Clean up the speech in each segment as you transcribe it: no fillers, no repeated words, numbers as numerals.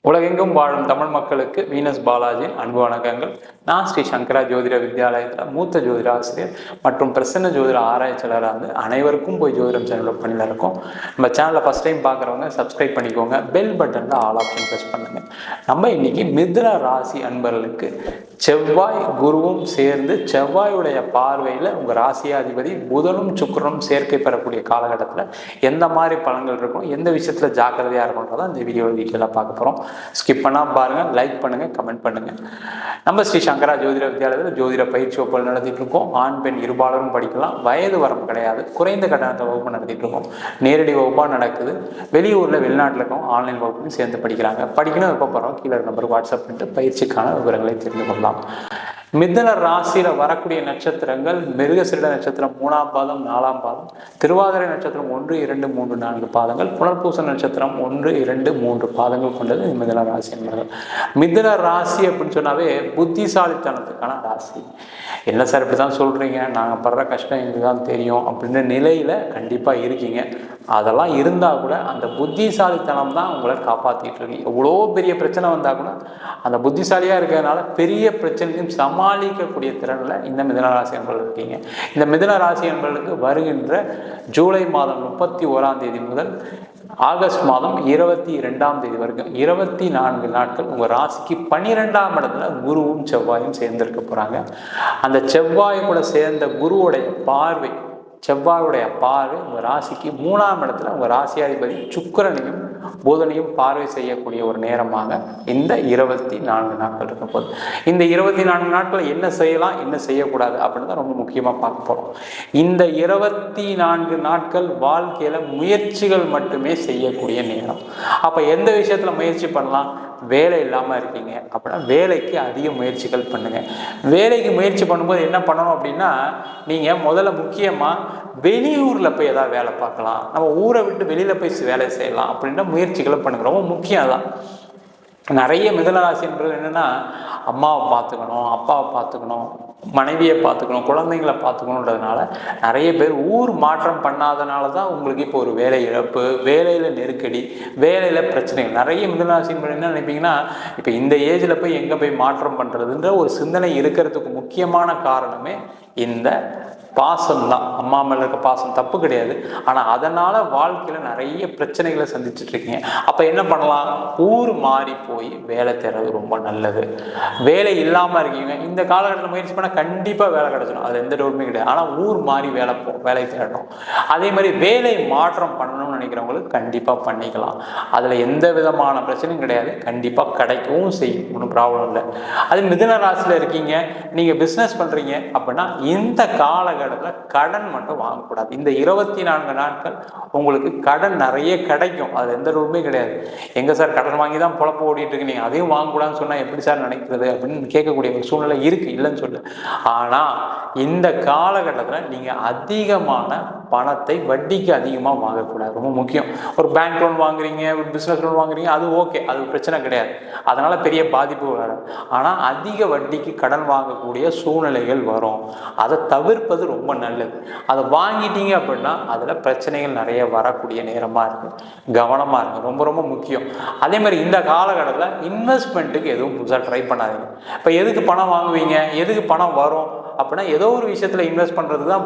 உலகெங்கும் வாழும் தமிழ் மக்களுக்கு வீனஸ் பாலாஜியின் அன்பு வணக்கங்கள். நான் ஸ்ரீ சங்கரா ஜோதிட வித்யாலயத்தில் மூத்த ஜோதிட ஆசிரியர் மற்றும் பிரசன்ன ஜோதிட ஆராய்ச்சியாளராக அனைவருக்கும் போய் ஜோதிடம் சேனல் பண்ணியில் இருக்கோம். நம்ம சேனலை ஃபஸ்ட் டைம் பார்க்குறவங்க சப்ஸ்கிரைப் பண்ணிக்கோங்க, பெல் பட்டனில் ஆல் ஆப்ஷன் ப்ரெஸ் பண்ணுங்கள். நம்ம இன்னைக்கு மிதுன ராசி அன்பர்களுக்கு செவ்வாய் குருவும் சேர்ந்து செவ்வாயுடைய பார்வையில் உங்கள் ராசியாதிபதி புதனும் சுக்கிரனும் சேர்க்கை பெறக்கூடிய காலகட்டத்தில் எந்த மாதிரி பலன்கள் இருக்கும், எந்த விஷயத்தில் ஜாக்கிரதையாக இருக்கும்ன்றதை இந்த வீடியோவில் டீட்டெயிலாக பார்க்க போகிறோம். ஸ்கிப் பண்ணால் பாருங்கள், லைக் பண்ணுங்கள், கமெண்ட் பண்ணுங்கள். நம்ம ஸ்ரீ சங்கரா ஜோதிட வித்யாலயத்தில் ஜோதிட பயிற்சி வகுப்புகள் நடத்திட்டு இருக்கோம். ஆண் பெண் இருபாலரும் படிக்கலாம், வயது வரம் கிடையாது, குறைந்த கட்டணத்தை வகுப்பு நடத்திட்டு இருக்கோம். நேரடி வகுப்பாக நடக்குது. வெளியூரில் வெளிநாட்டில் இருக்கோம், ஆன்லைன் வகுப்புலையும் சேர்ந்து படிக்கிறாங்க. படிக்கணும் எப்போ போகிறோம் கீழே நம்பருக்கு வாட்ஸ்அப் பண்ணிட்டு பயிற்சிக்கான விவரங்களை தெரிந்து கொள்ளலாம். மிதுன ராசியில வரக்கூடிய நட்சத்திரங்கள் மிருகசீரிட நட்சத்திரம் 3ஆம் பாதம் 4ஆம் பாதம், திருவாதிரை நட்சத்திரம் 1, 2, 3, 4 பாதங்கள், புனர்பூச நட்சத்திரம் 1, 2, 3 பாதங்கள் கொண்டது மிதுன ராசி என்பது. மிதுன ராசி அப்படின்னு சொன்னாவே புத்திசாலித்தனத்துக்கான ராசி. என்ன சார் இப்படி தான் சொல்றீங்க, நாங்கள் படுற கஷ்டம் எங்களுக்கு தான் தெரியும் அப்படின்ற நிலையில கண்டிப்பா இருக்கீங்க. அதெல்லாம் இருந்தால் கூட அந்த புத்திசாலித்தனம் தான் உங்களை காப்பாற்றிட்டு இருக்கு. எவ்வளோ பெரிய பிரச்சனை வந்தால் கூட அந்த புத்திசாலியாக இருக்கிறதுனால பெரிய பிரச்சனையும் சமாளிக்கக்கூடிய திறனில் இந்த மிதுனராசி என்பர்கள் இருக்கீங்க. இந்த மிதுனராசி என்பர்களுக்கு வருகின்ற ஜூலை மாதம் 31ஆம் தேதி முதல் ஆகஸ்ட் மாதம் 22ஆம் தேதி வரைக்கும் 24 நாட்கள் உங்கள் ராசிக்கு 12ஆம் இடத்துல குருவும் செவ்வாயும் சேர்ந்திருக்க போகிறாங்க. அந்த செவ்வாய் கூட சேர்ந்த குருவுடைய பார்வை, செவ்வாயுடைய பார்வை உங்கள் ராசிக்கு 3ஆம் இடத்துல உங்கள் ராசியாதிபதி சுக்கிரனையும் புதனையும் பார்வை செய்யக்கூடிய ஒரு நேரமாக இந்த 24 நாட்கள் இருக்க போகுது. இந்த 24 நாட்கள் என்ன செய்யலாம், என்ன செய்யக்கூடாது அப்படின்னு தான் ரொம்ப முக்கியமாக பார்க்க போகிறோம். இந்த 24 நாட்கள் வாழ்க்கையில் முயற்சிகள் மட்டுமே செய்யக்கூடிய நேரம். அப்போ எந்த விஷயத்தில் முயற்சி பண்ணலாம்? வேலை இல்லாமல் இருக்கீங்க அப்படின்னா வேலைக்கு அதிக முயற்சிகள் பண்ணுங்கள். வேலைக்கு முயற்சி பண்ணும்போது என்ன பண்ணணும் அப்படின்னா, நீங்கள் முதல்ல முக்கியமாக வெளியூரில் போய் ஏதாவது வேலை பார்க்கலாம், நம்ம ஊரை விட்டு வெளியில் போய் வேலை செய்யலாம் அப்படின்ற முயற்சிகளை பண்ணுங்க. ரொம்ப முக்கியம் அதான். நிறைய மிதுனராசி என்பது என்னென்னா, அம்மாவை பார்த்துக்கணும், அப்பாவை பார்த்துக்கணும், மனைவியை பார்த்துக்கணும், குழந்தைங்களை பார்த்துக்கணுன்றதுனால நிறைய பேர் ஊர் மாற்றம் பண்ணாதனால தான் உங்களுக்கு இப்போ ஒரு வேலை இழப்பு, வேலையில் நெருக்கடி, வேலையில் பிரச்சனைகள். நிறைய மிதுனராசி என்பது என்ன நினைப்பீங்கன்னா, இப்போ இந்த ஏஜில் போய் எங்கே போய் மாற்றம் பண்ணுறதுன்ற ஒரு சிந்தனை இருக்கிறதுக்கு முக்கியமான காரணமே இந்த பாசம் தான். அம்மா மேல இருக்க பாசம் தப்பு கிடையாது, ஆனால் அதனால வாழ்க்கையில் நிறைய பிரச்சனைகளை சந்திச்சுட்டு இருக்கீங்க. அப்போ என்ன பண்ணலாம்? ஊர் மாறி போய் வேலை தேடுறது ரொம்ப நல்லது. வேலை இல்லாமல் இருக்கீங்க, இந்த காலகட்டத்தில் முயற்சி பண்ணால் கண்டிப்பாக வேலை கிடைச்சிடும், அதில் எந்த டவுட்டுமே கிடையாது. ஆனால் ஊர் மாறி வேலை தேடணும். அதே மாதிரி வேலை மாற்றம் பண்ணணும்னு நினைக்கிறவங்களுக்கு கண்டிப்பாக பண்ணிக்கலாம், அதில் எந்த விதமான பிரச்சனையும் கிடையாது, கண்டிப்பாக கிடைக்கவும் செய்யும், ஒன்றும் ப்ராப்ளம் இல்லை. அது மிதுன ராசியில் இருக்கீங்க, நீங்கள் பிஸ்னஸ் பண்ணுறீங்க அப்படின்னா இந்த காலகட்டத்தில் கடன் மட்டும் வாங்கக்கூடாது. இந்த 24 நாட்கள் உங்களுக்கு கடன் நிறைய கிடைக்கும், அது எந்த ரூபமே கிடையாது. எங்க சார் கடன் வாங்கி தான் பொழப்பு ஓடிட்டு இருக்கு, நீங்க அதையும் வாங்கக்கூடாதுன்னு சொன்னா எப்படி சார் நினைக்கிறது அப்படின்னு கேட்கக்கூடிய ஒரு சூழ்நிலை இருக்கு, இல்லைன்னு சொல்லு. ஆனா இந்த காலகட்டத்தில் நீங்க அதிகமான பணத்தை வட்டிக்கு அதிகமாக வாங்கக்கூடாது, ரொம்ப முக்கியம். ஒரு பேங்க் லோன் வாங்குறீங்க, ஒரு பிஸ்னஸ் லோன் வாங்குறீங்க, அது ஓகே, அது பிரச்சனை கிடையாது, அதனால பெரிய பாதிப்பு வராது. ஆனால் அதிக வட்டிக்கு கடன் வாங்கக்கூடிய சூழ்நிலைகள் வரும், அதை தவிர்ப்பது ரொம்ப நல்லது. அதை வாங்கிட்டீங்க அப்படின்னா அதில் பிரச்சனைகள் நிறைய வரக்கூடிய நேரமாக இருக்குது, கவனமாக இருக்குது, ரொம்ப ரொம்ப முக்கியம். அதே மாதிரி இந்த காலகட்டத்தில் இன்வெஸ்ட்மெண்ட்டுக்கு எதுவும் புதுசாக ட்ரை பண்ணாதீங்க. இப்போ எதுக்கு பணம் வாங்குவீங்க, எதுக்கு பணம் வரும் அப்படின்னா ஏதோ ஒரு விஷயத்தில் இன்வெஸ்ட் பண்ணுறது தான்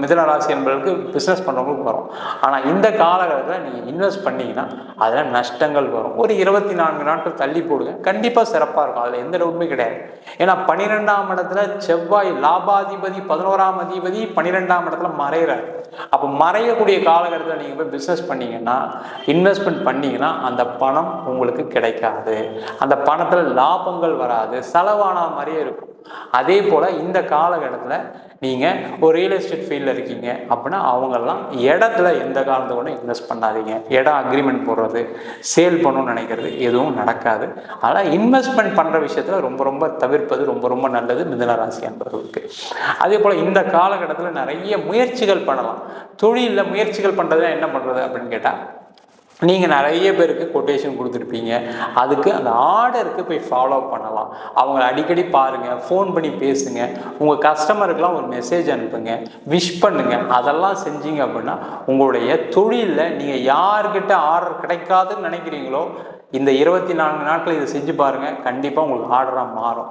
மிதுன ராசி என்பவர்களுக்கு, பிஸ்னஸ் பண்ணுறவங்களுக்கு வரும். ஆனால் இந்த காலகட்டத்தில் நீங்கள் இன்வெஸ்ட் பண்ணிங்கன்னா அதில் நஷ்டங்கள் வரும். ஒரு 24 நாட்கள் தள்ளி போடுங்க, கண்டிப்பாக சிறப்பாக இருக்கும், அதில் எந்த டவுட்டுமே கிடையாது. ஏன்னா 12ஆம் இடத்துல செவ்வாய் லாபாதிபதி 11ஆம் அதிபதி 12ஆம் இடத்துல மறைகிறார். அப்போ மறையக்கூடிய காலகட்டத்தில் நீங்கள் போய் பிஸ்னஸ் பண்ணீங்கன்னா, இன்வெஸ்ட்மெண்ட் பண்ணீங்கன்னா அந்த பணம் உங்களுக்கு கிடைக்காது, அந்த பணத்தில் லாபங்கள் வராது, செலவான மாதிரியே இருக்கும். அதே போல் இந்த காலகட்டத்தில் நீங்கள் ஒரு ரியல் எஸ்டேட் ஃபீல்டில் இருக்கீங்க அப்படின்னா அவங்கெல்லாம் இடத்துல எந்த காலத்தை கூட இன்வெஸ்ட் பண்ணாதீங்க. இடம் அக்ரிமெண்ட் போடுறது, சேல் பண்ணணும்னு நினைக்கிறது எதுவும் நடக்காது. அதனால் இன்வெஸ்ட்மெண்ட் பண்ணுற விஷயத்தில் ரொம்ப ரொம்ப தவிர்ப்பது ரொம்ப ரொம்ப நல்லது மிதுன ராசி என்பவர்களுக்கு. அதே போல் இந்த காலகட்டத்தில் நிறைய முயற்சிகள் பண்ணலாம். தொழிலில் முயற்சிகள் பண்ணுறதுனா என்ன பண்ணுறது அப்படின்னு கேட்டால், நீங்கள் நிறைய பேருக்கு கொட்டேஷன் கொடுத்துருப்பீங்க. அதுக்கு அந்த ஆர்டருக்கு போய் ஃபாலோ பண்ணலாம். அவங்கள அடிக்கடி பாருங்கள், ஃபோன் பண்ணி பேசுங்க, உங்கள் கஸ்டமருக்கெலாம் ஒரு மெசேஜ் அனுப்புங்க, விஷ் பண்ணுங்கள். அதெல்லாம் செஞ்சீங்க அப்படின்னா உங்களுடைய தொழிலில் நீங்கள் யார்கிட்ட ஆர்டர் கிடைக்காதுன்னு நினைக்கிறீங்களோ இந்த 24 நாட்கள் இதை செஞ்சு பாருங்கள், கண்டிப்பாக உங்களுக்கு ஆர்டராக மாறும்.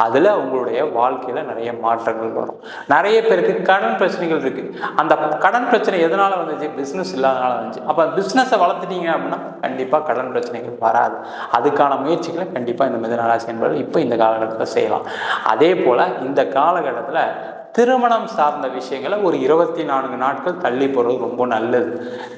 அதில் உங்களுடைய வாழ்க்கையில் நிறைய மாற்றங்கள் வரும். நிறைய பேருக்கு கடன் பிரச்சனைகள் இருக்குது. அந்த கடன் பிரச்சனை எதனால் வந்துச்சு? பிஸ்னஸ் இல்லாதனால வந்துச்சு. அப்போ பிஸ்னஸை வளர்த்துட்டீங்க அப்படின்னா கண்டிப்பாக கடன் பிரச்சனைகள் வராது. அதுக்கான முயற்சிகளை கண்டிப்பாக இந்த மிதுன ராசி என்பது இப்போ இந்த காலகட்டத்தில் செய்யலாம். அதே போல் இந்த காலகட்டத்தில் திருமணம் சார்ந்த விஷயங்களை ஒரு 24 நாட்கள் தள்ளி போடுறது ரொம்ப நல்லது.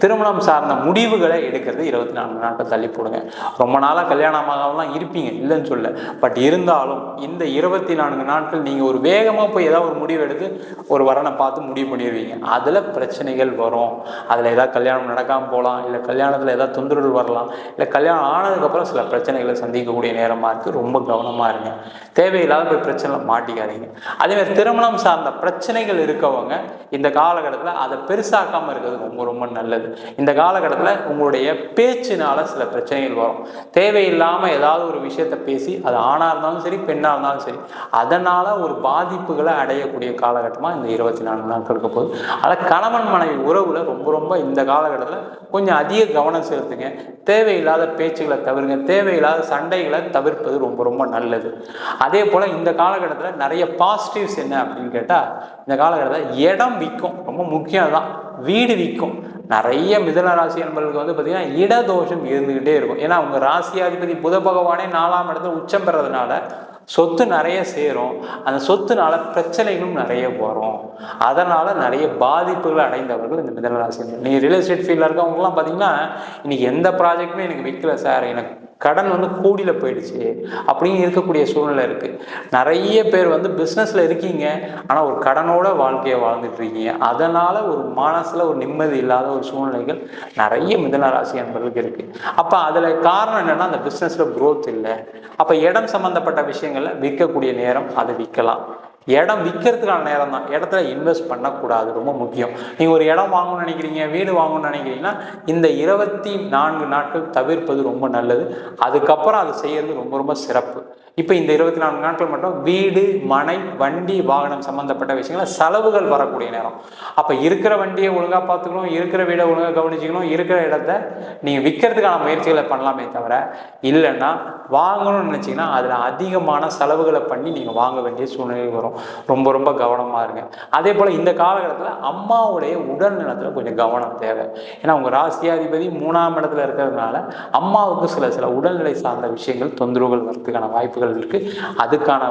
திருமணம் சார்ந்த முடிவுகளை எடுக்கிறது 24 நாட்கள் தள்ளி போடுங்க. ரொம்ப நாளாக கல்யாணமாகலாம் இருப்பீங்க, இல்லைன்னு சொல்ல. பட் இருந்தாலும் இந்த 24 நாட்கள் நீங்கள் ஒரு வேகமாக போய் ஏதாவது ஒரு முடிவு எடுத்து ஒரு வரனை பார்த்து முடிவு பண்ணிடுவீங்க. அதில் பிரச்சனைகள் வரும். அதில் ஏதாவது கல்யாணம் நடக்காமல் போகலாம், இல்லை கல்யாணத்தில் ஏதாவது தொந்தரவுகள் வரலாம், இல்லை கல்யாணம் ஆனதுக்கப்புறம் சில பிரச்சனைகளை சந்திக்கக்கூடிய நேரமாக இருக்குது. ரொம்ப கவனமாக இருங்க. தேவையில்லாத போய் பிரச்சனை மாட்டிக்காதீங்க. அதேமாதிரி திருமணம் சார்ந்த பிரச்சனைகள் இருக்கவங்க இந்த காலகட்டத்தில் அதை பெருசாக்காமல் இருக்கிறது ரொம்ப ரொம்ப நல்லது. இந்த காலகட்டத்தில் உங்களுடைய பேச்சினால சில பிரச்சனைகள் வரும். தேவையில்லாமல் ஏதாவது ஒரு விஷயத்தை பேசி, அது ஆணாக இருந்தாலும் சரி பெண்ணாக இருந்தாலும் சரி, அதனால் ஒரு பாதிப்புகளை அடையக்கூடிய காலகட்டமாக இந்த 24 நாட்களுக்கு போகுது. அதில் கணவன் மனைவி உறவில் ரொம்ப ரொம்ப இந்த காலகட்டத்தில் கொஞ்சம் அதிக கவனம் செலுத்துங்க. தேவையில்லாத பேச்சுகளை தவிர்ங்க. தேவையில்லாத சண்டைகளை தவிர்ப்பது ரொம்ப ரொம்ப நல்லது. அதே போல் இந்த காலகட்டத்தில் நிறைய பாசிட்டிவ்ஸ் என்ன அப்படின்னு கேட்டால், இந்த காலகட்டத்தில் இடம் விற்கும். ரொம்ப முக்கியம் தான். வீடு விற்கும். நிறைய மிதுன ராசி என்பவர்களுக்கு வந்து பார்த்தீங்கன்னா இடதோஷம் இருந்துக்கிட்டே இருக்கும். ஏன்னா அவங்க ராசியாதிபதி புத பகவானே 4ஆம் இடத்துல உச்சம் பெறதுனால சொத்து நிறைய சேரும். அந்த சொத்துனால பிரச்சனைகளும் நிறைய வரும். அதனால் நிறைய பாதிப்புகளை அடைந்தவர்கள் இந்த மிதுன ராசி. நீங்கள் ரியல் எஸ்டேட் ஃபீல்டில் இருக்கவங்கலாம் பார்த்தீங்கன்னா இன்றைக்கி எந்த ப்ராஜெக்ட்டுமே எனக்கு விற்கல சார், எனக்கு கடன் வந்து கூடியில் போயிடுச்சு அப்படின்னு இருக்கக்கூடிய சூழ்நிலை இருக்குது. நிறைய பேர் வந்து பிஸ்னஸில் இருக்கீங்க, ஆனால் ஒரு கடனோட வாழ்க்கையை வாழ்ந்துட்டு இருக்கீங்க. அதனால் ஒரு மனசில் ஒரு நிம்மதி இல்லாத ஒரு சூழ்நிலைகள் நிறைய மிதுன ராசி என்பவர்களுக்கு இருக்குது. அப்போ அதில் காரணம் என்னென்னா அந்த பிஸ்னஸில் க்ரோத் இல்லை. அப்போ இடம் சம்மந்தப்பட்ட விஷயங்களில் விற்கக்கூடிய நேரம் அதை விற்கலாம். இடம் விற்கிறதுக்கான நேரம் தான். இடத்துல இன்வெஸ்ட் பண்ணக்கூடாது, ரொம்ப முக்கியம். நீங்கள் ஒரு இடம் வாங்கணும்னு நினைக்கிறீங்க, வீடு வாங்கணும்னு நினைக்கிறீங்கன்னா இந்த 24 நாட்கள் தவிர்ப்பது ரொம்ப நல்லது. அதுக்கப்புறம் அது செய்யறது ரொம்ப ரொம்ப சிறப்பு. இப்போ இந்த 24 நாட்கள் மட்டும் வீடு, மனை, வண்டி, வாகனம் சம்மந்தப்பட்ட விஷயங்கள செலவுகள் வரக்கூடிய நேரம். அப்போ இருக்கிற வண்டியை ஒழுங்காக பார்த்துக்கணும், இருக்கிற வீடை ஒழுங்காக கவனிச்சிக்கணும், இருக்கிற இடத்த நீங்கள் விற்கிறதுக்கான முயற்சிகளை பண்ணலாமே தவிர, இல்லைன்னா வாங்கணும்னு நினச்சிங்கன்னா அதில் அதிகமான செலவுகளை பண்ணி நீங்கள் வாங்க வேண்டிய சூழ்நிலை வரும். ரொம்ப ரொம்ப கவனமாக இருங்க. அதே போல் இந்த காலகட்டத்தில் அம்மாவுடைய உடல் நலத்தில் கொஞ்சம் கவனம் தேவை. ஏன்னா உங்கள் ராசியாதிபதி 3ஆம் இடத்துல இருக்கிறதுனால அம்மாவுக்கு சில உடல்நிலை சார்ந்த விஷயங்கள் தொந்தரவுகள் வரதுக்கான வாய்ப்புகள் இருக்குது. அதுக்கான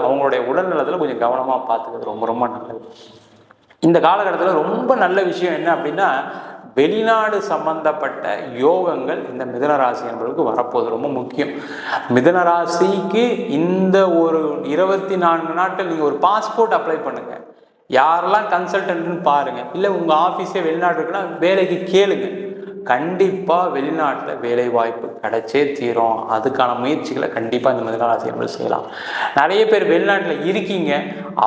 அவங்களுடைய உடல் நலத்தில் கொஞ்சம் கவனமாக பார்த்துக்கிறது ரொம்ப ரொம்ப நல்லது. இந்த காலகட்டத்தில் ரொம்ப நல்ல விஷயம் என்ன அப்படின்னா, வெளிநாடு சம்பந்தப்பட்ட யோகங்கள் இந்த மிதுன ராசி என்பதற்கு வரப்போகுது. ரொம்ப முக்கியம். மிதுன ராசிக்கு இந்த ஒரு 24 நாட்கள் நீங்கள் ஒரு பாஸ்போர்ட் அப்ளை பண்ணுங்க. யாரெல்லாம் கன்சல்டன்ட்னு பாருங்க, இல்லை உங்கள் ஆஃபீஸே வெளிநாடு இருக்குன்னா வேலைக்கு கேளுங்க. கண்டிப்பாக வெளிநாட்டில் வேலை வாய்ப்பு கிடைச்சே தீரும். அதுக்கான முயற்சிகளை கண்டிப்பாக இந்த மிதுன ராசி என்பது செய்யலாம். நிறைய பேர் வெளிநாட்டில் இருக்கீங்க,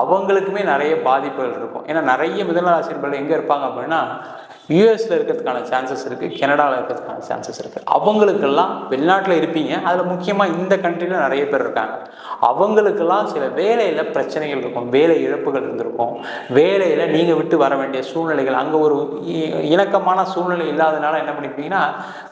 அவங்களுக்குமே நிறைய பாதிப்புகள் இருக்கும். ஏன்னா நிறைய மிதுன ராசி என்பது எங்கே இருப்பாங்க அப்படின்னா யூஎஸில் இருக்கிறதுக்கான சான்சஸ் இருக்குது, கனடாவில் இருக்கிறதுக்கான சான்சஸ் இருக்குது. அவங்களுக்கெல்லாம் வெளிநாட்டில் இருப்பீங்க, அதில் முக்கியமாக இந்த கண்ட்ரியில் நிறைய பேர் இருக்காங்க. அவங்களுக்கெல்லாம் சில வேலையில் பிரச்சனைகள் இருக்கும், வேலை இழப்புகள் இருந்திருக்கும், வேலையில் நீங்கள் விட்டு வர வேண்டிய சூழ்நிலைகள், அங்கே ஒரு இணக்கமான சூழ்நிலை இல்லாதனால என்ன பண்ணிப்பீங்கன்னா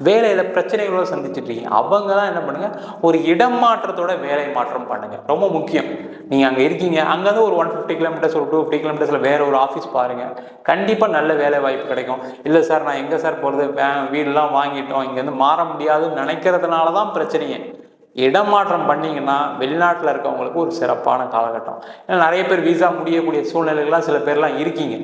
வேலையில் பிரச்சனைகளோட சந்திச்சுட்ருக்கீங்க. அவங்க தான் என்ன பண்ணுங்கள், ஒரு இடம் மாற்றத்தோட வேலை மாற்றம் பண்ணுங்கள். ரொம்ப முக்கியம். நீங்கள் அங்கே இருக்கீங்க, அங்கேருந்து ஒரு 150 கிலோமீட்டர்ஸ், ஒரு 250 கிலோமீட்டர்ஸில் வேறு ஒரு ஆஃபீஸ் பாருங்கள். கண்டிப்பாக நல்ல வேலை வாய்ப்பு கிடைக்கும். இல்லை சார் நான் எங்கே சார் போகிறது, வீடெலாம் வாங்கிட்டோம், இங்கேருந்து மாற முடியாதுன்னு நினைக்கிறதுனால தான் பிரச்சனையே. இடமாற்றம் பண்ணிங்கன்னா வெளிநாட்டில் இருக்கவங்களுக்கு ஒரு சிறப்பான காலகட்டம். ஏன்னா நிறைய பேர் வீசா முடியக்கூடிய சூழ்நிலைகள்லாம் சில பேர்லாம் இருக்கீங்க.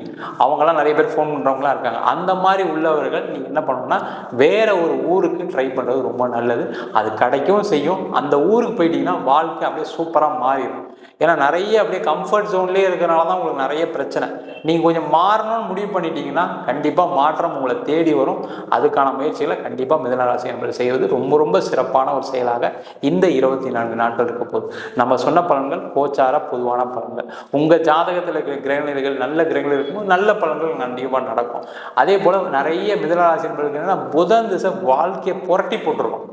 அவங்களாம் நிறைய பேர் ஃபோன் பண்ணுறவங்களாம் இருக்காங்க. அந்த மாதிரி உள்ளவர்கள் நீங்கள் என்ன பண்ணணும்னா வேறு ஒரு ஊருக்கு ட்ரை பண்ணுறது ரொம்ப நல்லது. அது கிடைக்கவும் செய்யும். அந்த ஊருக்கு போயிட்டீங்கன்னா வாழ்க்கை அப்படியே சூப்பராக மாறிடும். ஏன்னா நிறைய அப்படியே கம்ஃபர்ட் ஜோன்லேயே இருக்கிறனால தான் உங்களுக்கு நிறைய பிரச்சனை. நீங்கள் கொஞ்சம் மாறணும்னு முடிவு பண்ணிட்டீங்கன்னா கண்டிப்பாக மாற்றம் உங்களை தேடி வரும். அதுக்கான முயற்சிகளை கண்டிப்பாக மிதுன ராசி என்பது செய்வது ரொம்ப ரொம்ப சிறப்பான ஒரு செயலாக இந்த 24 நாட்கள் இருக்க போகுது. நம்ம சொன்ன பலன்கள் கோச்சார பொதுவான பலன்கள். உங்கள் ஜாதகத்தில் இருக்கிற கிரகநிலைகள் நல்ல கிரகங்கள் இருக்கும்போது நல்ல பலன்கள் கண்டிப்பாக நடக்கும். அதே போல் நிறைய மிதனராசி என்பது புதன் திசை வாழ்க்கையை புரட்டி போட்டிருக்கோம்.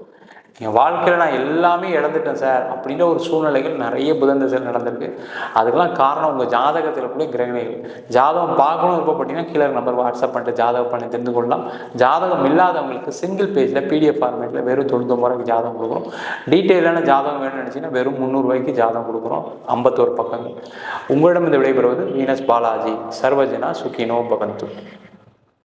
என் வாழ்க்கையில் நான் எல்லாமே இழந்துட்டேன் சார் அப்படின்ற ஒரு சூழ்நிலைகள் நிறைய புதன் திசையில் நடந்திருக்கு. அதுக்கெல்லாம் காரணம் உங்கள் ஜாதகத்தில் கூட கிரகணிகள். ஜாதகம் பார்க்கணும் விருப்பப்பட்டீங்கன்னா கீழே நம்பர் வாட்ஸ்அப் பண்ணிட்டு ஜாதகம் பண்ணி தெரிந்து கொள்ளலாம். ஜாதகம் இல்லாதவங்களுக்கு சிங்கிள் பேஜில் PDF ஃபார்மேட்டில் வெறும் 99 ரூபாய்க்கு ஜாதகம் கொடுக்குறோம். டீட்டெயிலான ஜாதகம் வேணும்னு நினச்சிங்கன்னா வெறும் 300 ரூபாய்க்கு ஜாதகம் கொடுக்குறோம். 51 பக்கங்கள். உங்களிடம் இந்த விடைபெறுவது வீனஸ் பாலாஜி. சர்வஜனா சுகினோ பவந்து.